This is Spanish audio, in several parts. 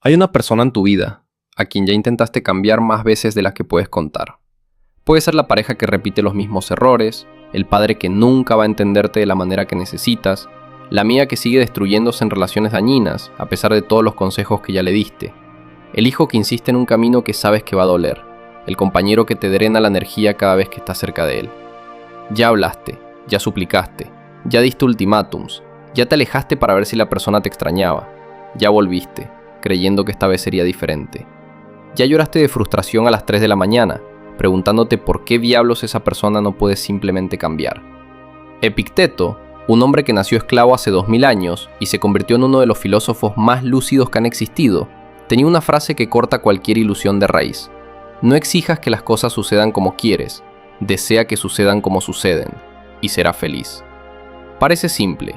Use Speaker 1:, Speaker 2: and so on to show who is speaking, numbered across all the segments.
Speaker 1: Hay una persona en tu vida a quien ya intentaste cambiar más veces de las que puedes contar. Puede ser la pareja que repite los mismos errores, el padre que nunca va a entenderte de la manera que necesitas, la amiga que sigue destruyéndose en relaciones dañinas a pesar de todos los consejos que ya le diste, el hijo que insiste en un camino que sabes que va a doler, el compañero que te drena la energía cada vez que estás cerca de él. Ya hablaste, ya suplicaste, ya diste ultimátums, ya te alejaste para ver si la persona te extrañaba, ya volviste, creyendo que esta vez sería diferente. Ya lloraste de frustración a las 3 de la mañana, preguntándote por qué diablos esa persona no puede simplemente cambiar. Epicteto, un hombre que nació esclavo hace 2000 años y se convirtió en uno de los filósofos más lúcidos que han existido, tenía una frase que corta cualquier ilusión de raíz. No exijas que las cosas sucedan como quieres, desea que sucedan como suceden, y serás feliz. Parece simple,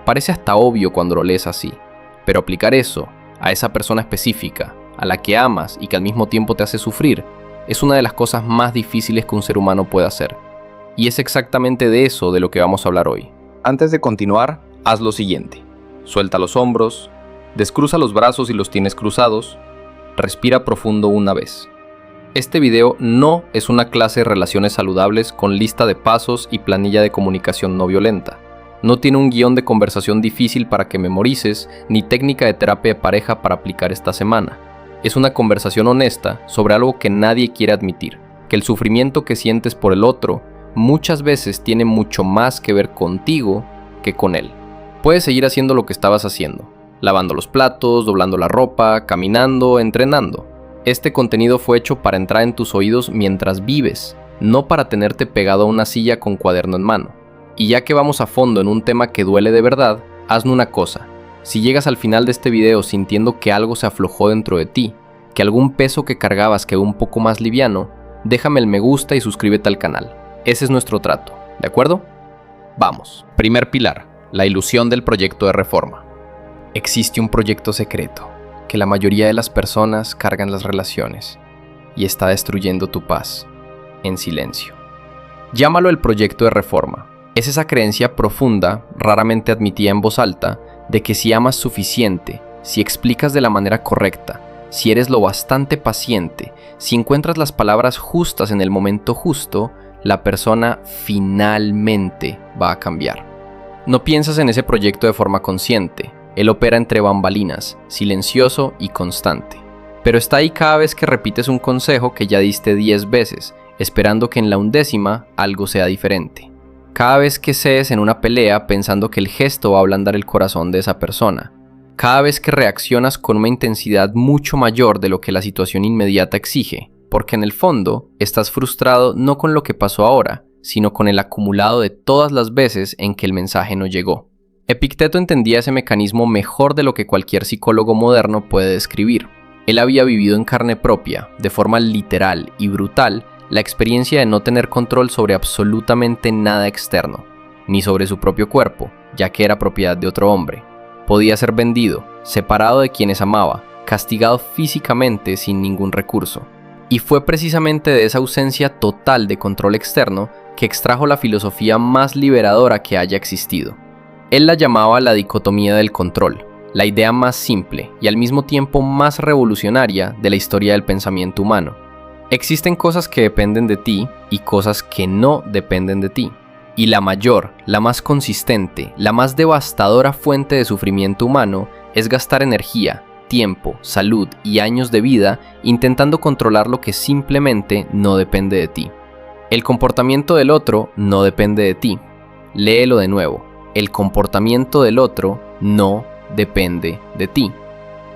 Speaker 1: parece hasta obvio cuando lo lees así, pero aplicar eso a esa persona específica, a la que amas y que al mismo tiempo te hace sufrir, es una de las cosas más difíciles que un ser humano puede hacer. Y es exactamente de eso de lo que vamos a hablar hoy. Antes de continuar, haz lo siguiente. Suelta los hombros, descruza los brazos si los tienes cruzados, respira profundo una vez. Este video no es una clase de relaciones saludables con lista de pasos y planilla de comunicación no violenta. No tiene un guión de conversación difícil para que memorices, ni técnica de terapia de pareja para aplicar esta semana. Es una conversación honesta sobre algo que nadie quiere admitir, que el sufrimiento que sientes por el otro muchas veces tiene mucho más que ver contigo que con él. Puedes seguir haciendo lo que estabas haciendo, lavando los platos, doblando la ropa, caminando, entrenando. Este contenido fue hecho para entrar en tus oídos mientras vives, no para tenerte pegado a una silla con cuaderno en mano. Y ya que vamos a fondo en un tema que duele de verdad, hazme una cosa. Si llegas al final de este video sintiendo que algo se aflojó dentro de ti, que algún peso que cargabas quedó un poco más liviano, déjame el me gusta y suscríbete al canal. Ese es nuestro trato, ¿de acuerdo? Vamos. Primer pilar, la ilusión del proyecto de reforma. Existe un proyecto secreto que la mayoría de las personas cargan las relaciones y está destruyendo tu paz en silencio. Llámalo el proyecto de reforma. Es esa creencia profunda, raramente admitida en voz alta, de que si amas suficiente, si explicas de la manera correcta, si eres lo bastante paciente, si encuentras las palabras justas en el momento justo, la persona finalmente va a cambiar. No piensas en ese proyecto de forma consciente, él opera entre bambalinas, silencioso y constante. Pero está ahí cada vez que repites un consejo que ya diste 10 veces, esperando que en la 11ª algo sea diferente. Cada vez que cedes en una pelea pensando que el gesto va a ablandar el corazón de esa persona. Cada vez que reaccionas con una intensidad mucho mayor de lo que la situación inmediata exige, porque en el fondo estás frustrado no con lo que pasó ahora, sino con el acumulado de todas las veces en que el mensaje no llegó. Epicteto entendía ese mecanismo mejor de lo que cualquier psicólogo moderno puede describir. Él había vivido en carne propia, de forma literal y brutal, la experiencia de no tener control sobre absolutamente nada externo, ni sobre su propio cuerpo, ya que era propiedad de otro hombre. Podía ser vendido, separado de quienes amaba, castigado físicamente sin ningún recurso. Y fue precisamente de esa ausencia total de control externo que extrajo la filosofía más liberadora que haya existido. Él la llamaba la dicotomía del control, la idea más simple y al mismo tiempo más revolucionaria de la historia del pensamiento humano. Existen cosas que dependen de ti y cosas que no dependen de ti. Y la mayor, la más consistente, la más devastadora fuente de sufrimiento humano es gastar energía, tiempo, salud y años de vida intentando controlar lo que simplemente no depende de ti. El comportamiento del otro no depende de ti. Léelo de nuevo. El comportamiento del otro no depende de ti.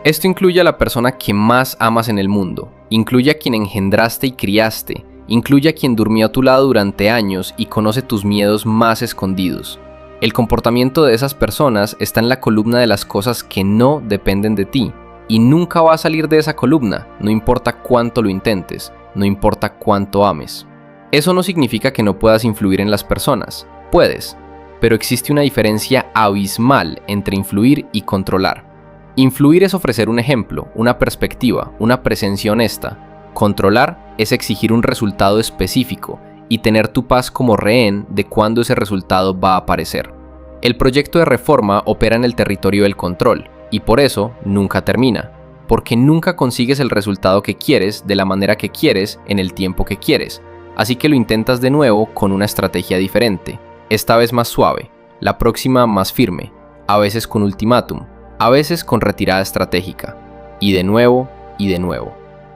Speaker 1: Esto incluye a la persona que más amas en el mundo, incluye a quien engendraste y criaste, incluye a quien durmió a tu lado durante años y conoce tus miedos más escondidos. El comportamiento de esas personas está en la columna de las cosas que no dependen de ti, y nunca va a salir de esa columna, no importa cuánto lo intentes, no importa cuánto ames. Eso no significa que no puedas influir en las personas, puedes, pero existe una diferencia abismal entre influir y controlar. Influir es ofrecer un ejemplo, una perspectiva, una presencia honesta. Controlar es exigir un resultado específico y tener tu paz como rehén de cuándo ese resultado va a aparecer. El proyecto de reforma opera en el territorio del control y por eso nunca termina. porque nunca consigues el resultado que quieres de la manera que quieres en el tiempo que quieres, así que lo intentas de nuevo con una estrategia diferente, esta vez más suave, la próxima más firme, a veces con ultimátum, a veces con retirada estratégica, y de nuevo,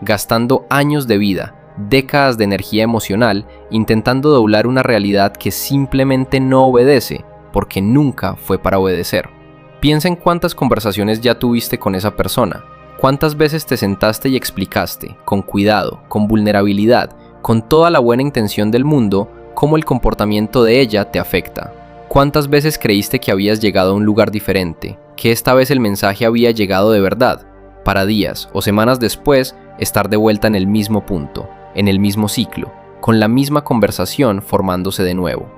Speaker 1: gastando años de vida, décadas de energía emocional, intentando doblar una realidad que simplemente no obedece, porque nunca fue para obedecer. Piensa en cuántas conversaciones ya tuviste con esa persona, cuántas veces te sentaste y explicaste, con cuidado, con vulnerabilidad, con toda la buena intención del mundo, cómo el comportamiento de ella te afecta. ¿Cuántas veces creíste que habías llegado a un lugar diferente, que esta vez el mensaje había llegado de verdad, para días o semanas después estar de vuelta en el mismo punto, en el mismo ciclo, con la misma conversación formándose de nuevo?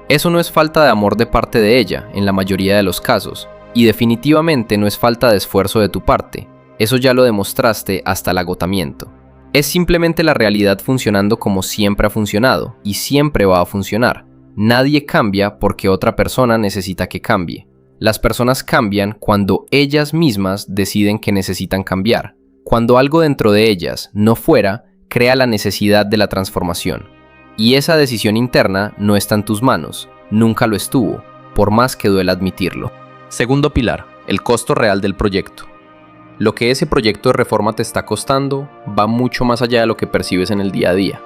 Speaker 1: Eso no es falta de amor de parte de ella, en la mayoría de los casos, y definitivamente no es falta de esfuerzo de tu parte, eso ya lo demostraste hasta el agotamiento. Es simplemente la realidad funcionando como siempre ha funcionado, y siempre va a funcionar. Nadie cambia porque otra persona necesita que cambie. Las personas cambian cuando ellas mismas deciden que necesitan cambiar. Cuando algo dentro de ellas no fuera, crea la necesidad de la transformación. Y esa decisión interna no está en tus manos, nunca lo estuvo, por más que duela admitirlo. Segundo pilar, el costo real del proyecto. Lo que ese proyecto de reforma te está costando va mucho más allá de lo que percibes en el día a día.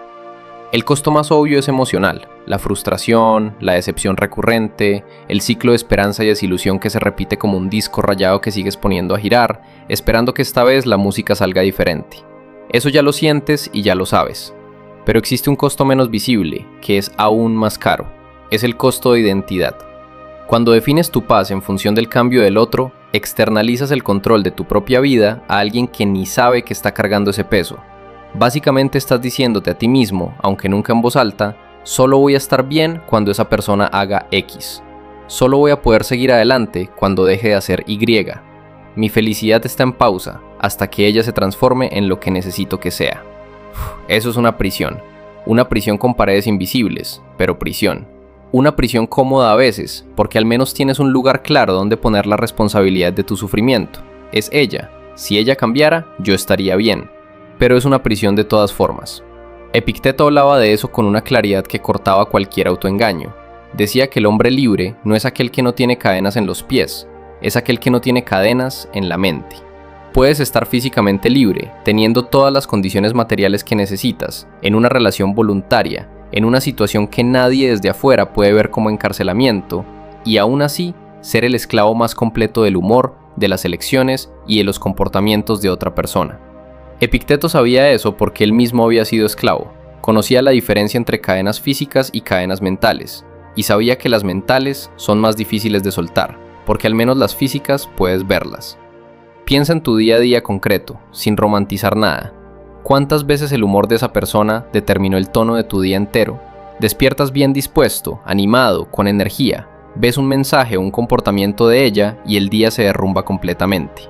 Speaker 1: El costo más obvio es emocional, la frustración, la decepción recurrente, el ciclo de esperanza y desilusión que se repite como un disco rayado que sigues poniendo a girar, esperando que esta vez la música salga diferente. Eso ya lo sientes y ya lo sabes. Pero existe un costo menos visible, que es aún más caro. Es el costo de identidad. Cuando defines tu paz en función del cambio del otro, externalizas el control de tu propia vida a alguien que ni sabe que está cargando ese peso. Básicamente estás diciéndote a ti mismo, aunque nunca en voz alta, solo voy a estar bien cuando esa persona haga X. Solo voy a poder seguir adelante cuando deje de hacer Y. Mi felicidad está en pausa, hasta que ella se transforme en lo que necesito que sea. Eso es una prisión con paredes invisibles, pero prisión. Una prisión cómoda a veces, porque al menos tienes un lugar claro donde poner la responsabilidad de tu sufrimiento. Es ella. Si ella cambiara, yo estaría bien. Pero es una prisión de todas formas. Epicteto hablaba de eso con una claridad que cortaba cualquier autoengaño. Decía que el hombre libre no es aquel que no tiene cadenas en los pies, es aquel que no tiene cadenas en la mente. Puedes estar físicamente libre, teniendo todas las condiciones materiales que necesitas, en una relación voluntaria, en una situación que nadie desde afuera puede ver como encarcelamiento, y aún así ser el esclavo más completo del humor, de las elecciones y de los comportamientos de otra persona. Epicteto sabía eso porque él mismo había sido esclavo, conocía la diferencia entre cadenas físicas y cadenas mentales, y sabía que las mentales son más difíciles de soltar, porque al menos las físicas puedes verlas. Piensa en tu día a día concreto, sin romantizar nada. ¿Cuántas veces el humor de esa persona determinó el tono de tu día entero? Despiertas bien dispuesto, animado, con energía, ves un mensaje o un comportamiento de ella y el día se derrumba completamente.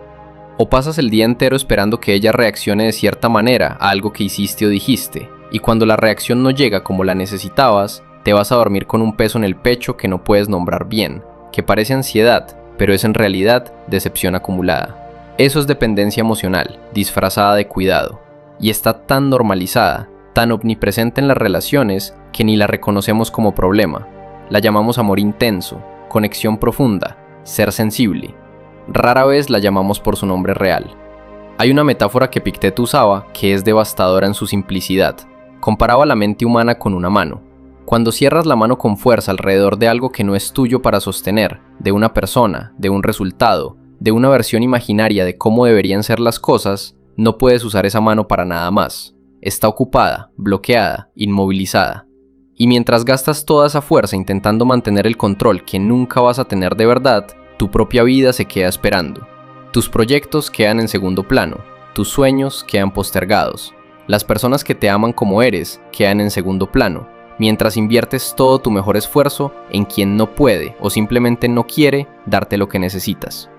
Speaker 1: O pasas el día entero esperando que ella reaccione de cierta manera a algo que hiciste o dijiste, y cuando la reacción no llega como la necesitabas, te vas a dormir con un peso en el pecho que no puedes nombrar bien, que parece ansiedad, pero es en realidad decepción acumulada. Eso es dependencia emocional, disfrazada de cuidado, y está tan normalizada, tan omnipresente en las relaciones, que ni la reconocemos como problema. La llamamos amor intenso, conexión profunda, ser sensible. Rara vez la llamamos por su nombre real. Hay una metáfora que Epicteto usaba que es devastadora en su simplicidad. Comparaba la mente humana con una mano. Cuando cierras la mano con fuerza alrededor de algo que no es tuyo para sostener, de una persona, de un resultado, de una versión imaginaria de cómo deberían ser las cosas, no puedes usar esa mano para nada más. Está ocupada, bloqueada, inmovilizada. Y mientras gastas toda esa fuerza intentando mantener el control que nunca vas a tener de verdad, tu propia vida se queda esperando. Tus proyectos quedan en segundo plano, tus sueños quedan postergados. Las personas que te aman como eres quedan en segundo plano, mientras inviertes todo tu mejor esfuerzo en quien no puede o simplemente no quiere darte lo que necesitas.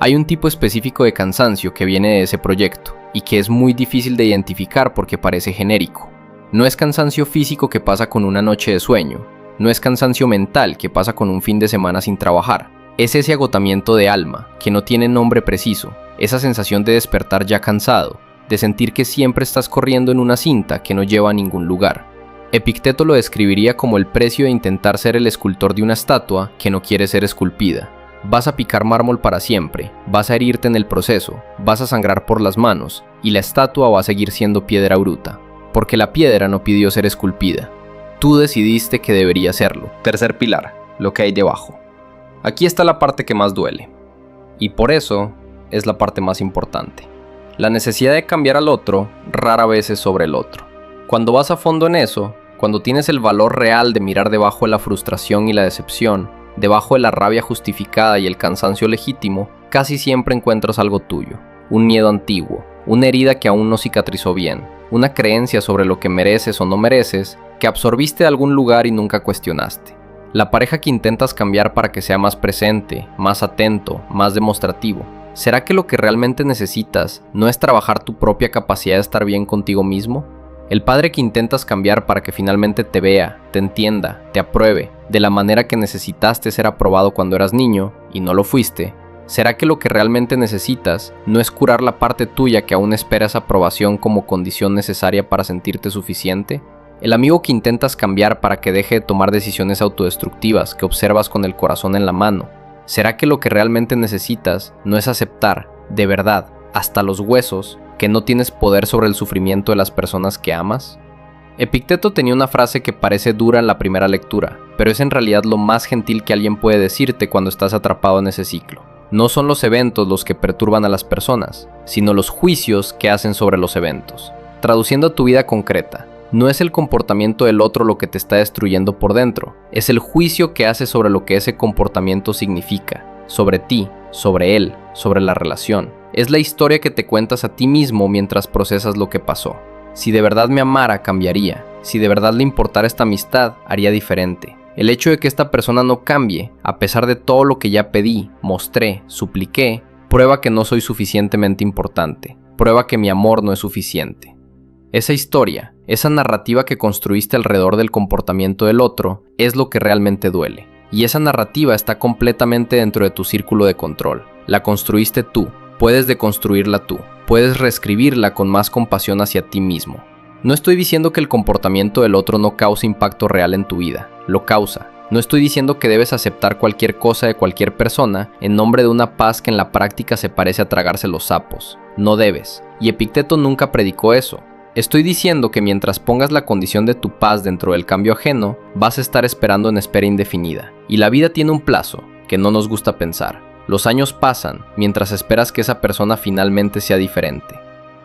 Speaker 1: Hay un tipo específico de cansancio que viene de ese proyecto y que es muy difícil de identificar porque parece genérico. No es cansancio físico que pasa con una noche de sueño, no es cansancio mental que pasa con un fin de semana sin trabajar. Es ese agotamiento de alma, que no tiene nombre preciso, esa sensación de despertar ya cansado, de sentir que siempre estás corriendo en una cinta que no lleva a ningún lugar. Epicteto lo describiría como el precio de intentar ser el escultor de una estatua que no quiere ser esculpida. Vas a picar mármol para siempre, vas a herirte en el proceso, vas a sangrar por las manos, y la estatua va a seguir siendo piedra bruta, porque la piedra no pidió ser esculpida. Tú decidiste que debería serlo. Tercer pilar, lo que hay debajo. Aquí está la parte que más duele, y por eso es la parte más importante. La necesidad de cambiar al otro rara vez es sobre el otro. Cuando vas a fondo en eso, cuando tienes el valor real de mirar debajo de la frustración y la decepción, debajo de la rabia justificada y el cansancio legítimo, casi siempre encuentras algo tuyo, un miedo antiguo, una herida que aún no cicatrizó bien, una creencia sobre lo que mereces o no mereces, que absorbiste de algún lugar y nunca cuestionaste. La pareja que intentas cambiar para que sea más presente, más atento, más demostrativo, ¿será que lo que realmente necesitas no es trabajar tu propia capacidad de estar bien contigo mismo? El padre que intentas cambiar para que finalmente te vea, te entienda, te apruebe, de la manera que necesitaste ser aprobado cuando eras niño, y no lo fuiste, ¿será que lo que realmente necesitas no es curar la parte tuya que aún espera esa aprobación como condición necesaria para sentirte suficiente? El amigo que intentas cambiar para que deje de tomar decisiones autodestructivas que observas con el corazón en la mano, ¿será que lo que realmente necesitas no es aceptar, de verdad, hasta los huesos, que no tienes poder sobre el sufrimiento de las personas que amas? Epicteto tenía una frase que parece dura en la primera lectura, pero es en realidad lo más gentil que alguien puede decirte cuando estás atrapado en ese ciclo. No son los eventos los que perturban a las personas, sino los juicios que hacen sobre los eventos. Traduciendo a tu vida concreta, no es el comportamiento del otro lo que te está destruyendo por dentro, es el juicio que haces sobre lo que ese comportamiento significa, sobre ti, sobre él, sobre la relación. Es la historia que te cuentas a ti mismo mientras procesas lo que pasó. Si de verdad me amara, cambiaría. Si de verdad le importara esta amistad, haría diferente. El hecho de que esta persona no cambie, a pesar de todo lo que ya pedí, mostré, supliqué, prueba que no soy suficientemente importante. Prueba que mi amor no es suficiente. Esa historia, esa narrativa que construiste alrededor del comportamiento del otro, es lo que realmente duele. Y esa narrativa está completamente dentro de tu círculo de control. La construiste tú. Puedes deconstruirla tú, puedes reescribirla con más compasión hacia ti mismo. No estoy diciendo que el comportamiento del otro no cause impacto real en tu vida, lo causa. No estoy diciendo que debes aceptar cualquier cosa de cualquier persona en nombre de una paz que en la práctica se parece a tragarse los sapos. No debes, y Epicteto nunca predicó eso. Estoy diciendo que mientras pongas la condición de tu paz dentro del cambio ajeno, vas a estar esperando en espera indefinida. Y la vida tiene un plazo, que no nos gusta pensar. Los años pasan mientras esperas que esa persona finalmente sea diferente.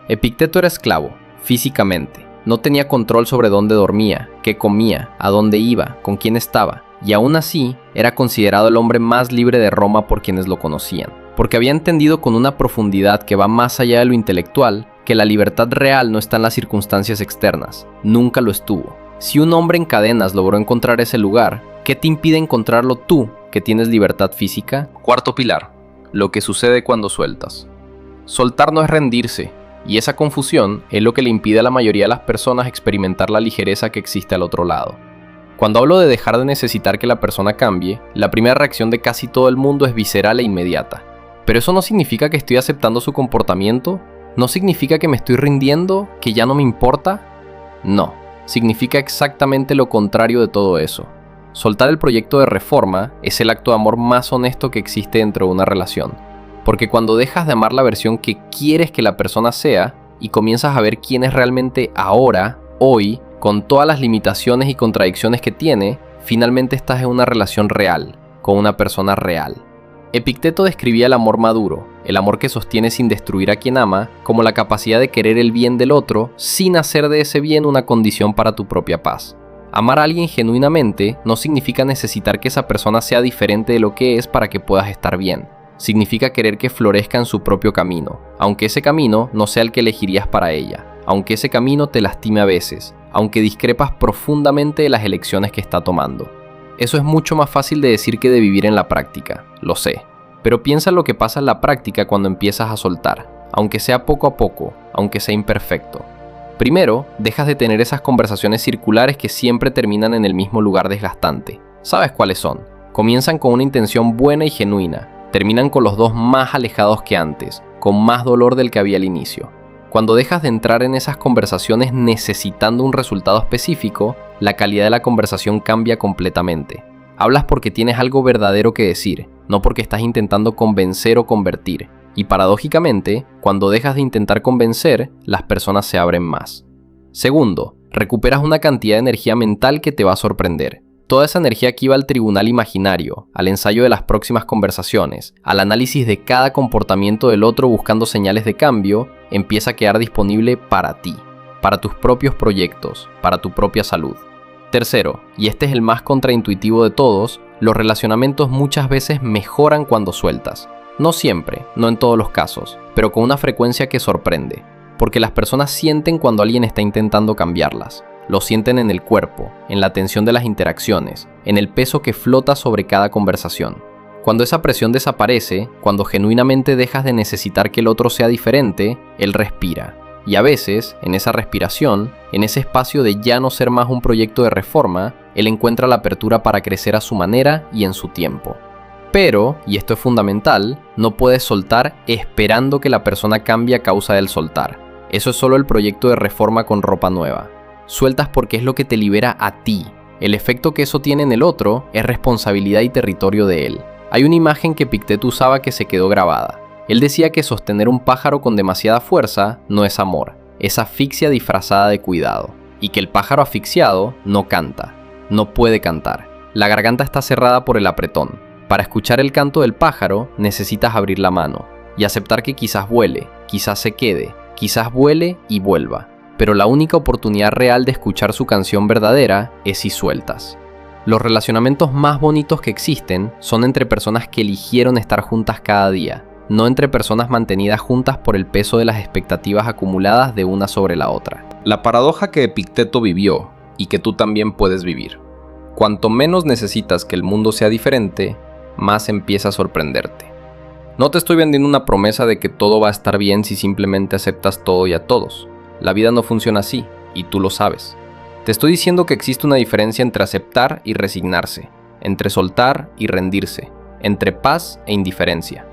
Speaker 1: Epicteto era esclavo, físicamente. No tenía control sobre dónde dormía, qué comía, a dónde iba, con quién estaba. Y aún así, era considerado el hombre más libre de Roma por quienes lo conocían. Porque había entendido con una profundidad que va más allá de lo intelectual, que la libertad real no está en las circunstancias externas. Nunca lo estuvo. Si un hombre en cadenas logró encontrar ese lugar, ¿qué te impide encontrarlo tú, que tienes libertad física? Cuarto pilar, lo que sucede cuando sueltas. Soltar no es rendirse, y esa confusión es lo que le impide a la mayoría de las personas experimentar la ligereza que existe al otro lado. Cuando hablo de dejar de necesitar que la persona cambie, la primera reacción de casi todo el mundo es visceral e inmediata. Pero eso no significa que estoy aceptando su comportamiento, no significa que me estoy rindiendo, que ya no me importa. No, significa exactamente lo contrario de todo eso. Soltar el proyecto de reforma es el acto de amor más honesto que existe dentro de una relación. Porque cuando dejas de amar la versión que quieres que la persona sea y comienzas a ver quién es realmente ahora, hoy, con todas las limitaciones y contradicciones que tiene, finalmente estás en una relación real, con una persona real. Epicteto describía el amor maduro, el amor que sostiene sin destruir a quien ama, como la capacidad de querer el bien del otro sin hacer de ese bien una condición para tu propia paz. Amar a alguien genuinamente no significa necesitar que esa persona sea diferente de lo que es para que puedas estar bien. Significa querer que florezca en su propio camino, aunque ese camino no sea el que elegirías para ella, aunque ese camino te lastime a veces, aunque discrepas profundamente de las elecciones que está tomando. Eso es mucho más fácil de decir que de vivir en la práctica, lo sé. Pero piensa en lo que pasa en la práctica cuando empiezas a soltar, aunque sea poco a poco, aunque sea imperfecto. Primero, dejas de tener esas conversaciones circulares que siempre terminan en el mismo lugar desgastante. ¿Sabes cuáles son? Comienzan con una intención buena y genuina, terminan con los dos más alejados que antes, con más dolor del que había al inicio. Cuando dejas de entrar en esas conversaciones necesitando un resultado específico, la calidad de la conversación cambia completamente. Hablas porque tienes algo verdadero que decir, no porque estás intentando convencer o convertir. Y paradójicamente, cuando dejas de intentar convencer, las personas se abren más. Segundo, recuperas una cantidad de energía mental que te va a sorprender. Toda esa energía que iba al tribunal imaginario, al ensayo de las próximas conversaciones, al análisis de cada comportamiento del otro buscando señales de cambio, empieza a quedar disponible para ti, para tus propios proyectos, para tu propia salud. Tercero, y este es el más contraintuitivo de todos, los relacionamientos muchas veces mejoran cuando sueltas. No siempre, no en todos los casos, pero con una frecuencia que sorprende, porque las personas sienten cuando alguien está intentando cambiarlas. Lo sienten en el cuerpo, en la tensión de las interacciones, en el peso que flota sobre cada conversación. Cuando esa presión desaparece, cuando genuinamente dejas de necesitar que el otro sea diferente, él respira. Y a veces, en esa respiración, en ese espacio de ya no ser más un proyecto de reforma, él encuentra la apertura para crecer a su manera y en su tiempo. Pero, y esto es fundamental, no puedes soltar esperando que la persona cambie a causa del soltar. Eso es solo el proyecto de reforma con ropa nueva. Sueltas porque es lo que te libera a ti. El efecto que eso tiene en el otro es responsabilidad y territorio de él. Hay una imagen que Epicteto usaba que se quedó grabada. Él decía que sostener un pájaro con demasiada fuerza no es amor, es asfixia disfrazada de cuidado. Y que el pájaro asfixiado no canta, no puede cantar. La garganta está cerrada por el apretón. Para escuchar el canto del pájaro necesitas abrir la mano y aceptar que quizás vuele, quizás se quede, quizás vuele y vuelva. Pero la única oportunidad real de escuchar su canción verdadera es si sueltas. Los relacionamientos más bonitos que existen son entre personas que eligieron estar juntas cada día, no entre personas mantenidas juntas por el peso de las expectativas acumuladas de una sobre la otra. La paradoja que Epicteto vivió y que tú también puedes vivir. Cuanto menos necesitas que el mundo sea diferente, más empieza a sorprenderte. No te estoy vendiendo una promesa de que todo va a estar bien si simplemente aceptas todo y a todos. La vida no funciona así, y tú lo sabes. Te estoy diciendo que existe una diferencia entre aceptar y resignarse, entre soltar y rendirse, entre paz e indiferencia.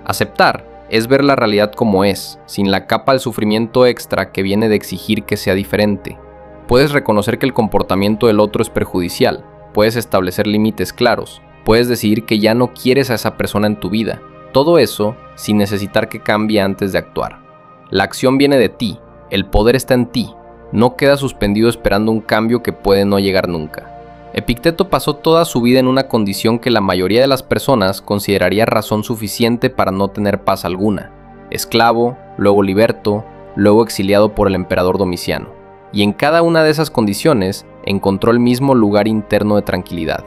Speaker 1: Aceptar es ver la realidad como es, sin la capa del sufrimiento extra que viene de exigir que sea diferente. Puedes reconocer que el comportamiento del otro es perjudicial, puedes establecer límites claros, puedes decidir que ya no quieres a esa persona en tu vida. Todo eso sin necesitar que cambie antes de actuar. La acción viene de ti. El poder está en ti, no queda suspendido esperando un cambio que puede no llegar nunca. Epicteto pasó toda su vida en una condición que la mayoría de las personas consideraría razón suficiente para no tener paz alguna. Esclavo, luego liberto, luego exiliado por el emperador Domiciano. Y en cada una de esas condiciones encontró el mismo lugar interno de tranquilidad.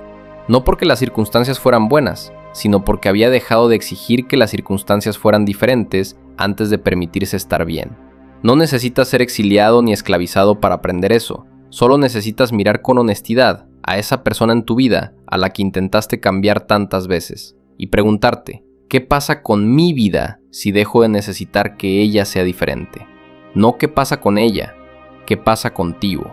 Speaker 1: No porque las circunstancias fueran buenas, sino porque había dejado de exigir que las circunstancias fueran diferentes antes de permitirse estar bien. No necesitas ser exiliado ni esclavizado para aprender eso. Solo necesitas mirar con honestidad a esa persona en tu vida a la que intentaste cambiar tantas veces y preguntarte, ¿qué pasa con mi vida si dejo de necesitar que ella sea diferente? No qué pasa con ella, qué pasa contigo.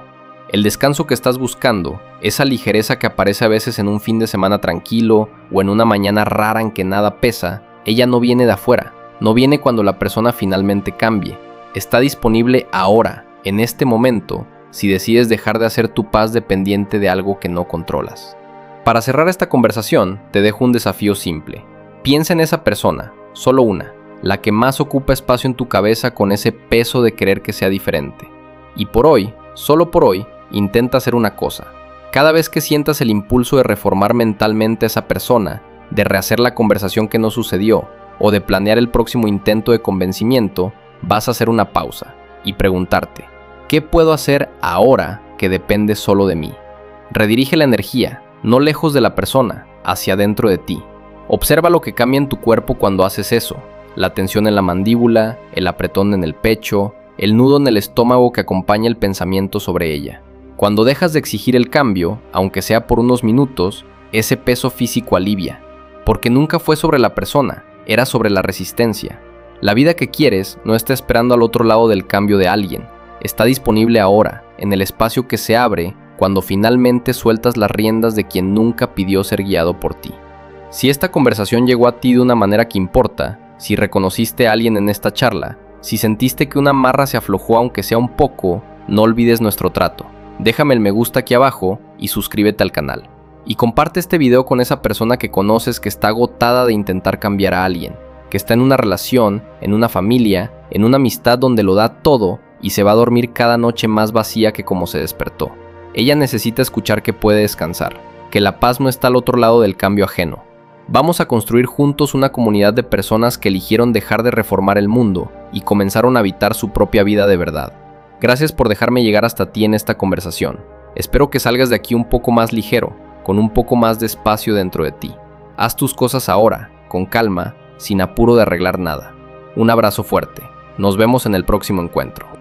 Speaker 1: El descanso que estás buscando, esa ligereza que aparece a veces en un fin de semana tranquilo o en una mañana rara en que nada pesa, ella no viene de afuera, no viene cuando la persona finalmente cambie. Está disponible ahora, en este momento, si decides dejar de hacer tu paz dependiente de algo que no controlas. Para cerrar esta conversación, te dejo un desafío simple. Piensa en esa persona, solo una, la que más ocupa espacio en tu cabeza con ese peso de querer que sea diferente. Y por hoy, solo por hoy, intenta hacer una cosa. Cada vez que sientas el impulso de reformar mentalmente a esa persona, de rehacer la conversación que no sucedió, o de planear el próximo intento de convencimiento, vas a hacer una pausa y preguntarte, ¿qué puedo hacer ahora que depende solo de mí? Redirige la energía, no lejos de la persona, hacia dentro de ti. Observa lo que cambia en tu cuerpo cuando haces eso, la tensión en la mandíbula, el apretón en el pecho, el nudo en el estómago que acompaña el pensamiento sobre ella. Cuando dejas de exigir el cambio, aunque sea por unos minutos, ese peso físico alivia, porque nunca fue sobre la persona, era sobre la resistencia. La vida que quieres no está esperando al otro lado del cambio de alguien, está disponible ahora, en el espacio que se abre cuando finalmente sueltas las riendas de quien nunca pidió ser guiado por ti. Si esta conversación llegó a ti de una manera que importa, si reconociste a alguien en esta charla, si sentiste que una amarra se aflojó aunque sea un poco, no olvides nuestro trato. Déjame el me gusta aquí abajo y suscríbete al canal. Y comparte este video con esa persona que conoces que está agotada de intentar cambiar a alguien, que está en una relación, en una familia, en una amistad donde lo da todo y se va a dormir cada noche más vacía que como se despertó. Ella necesita escuchar que puede descansar, que la paz no está al otro lado del cambio ajeno. Vamos a construir juntos una comunidad de personas que eligieron dejar de reformar el mundo y comenzaron a habitar su propia vida de verdad. Gracias por dejarme llegar hasta ti en esta conversación. Espero que salgas de aquí un poco más ligero, con un poco más de espacio dentro de ti. Haz tus cosas ahora, con calma, sin apuro de arreglar nada. Un abrazo fuerte. Nos vemos en el próximo encuentro.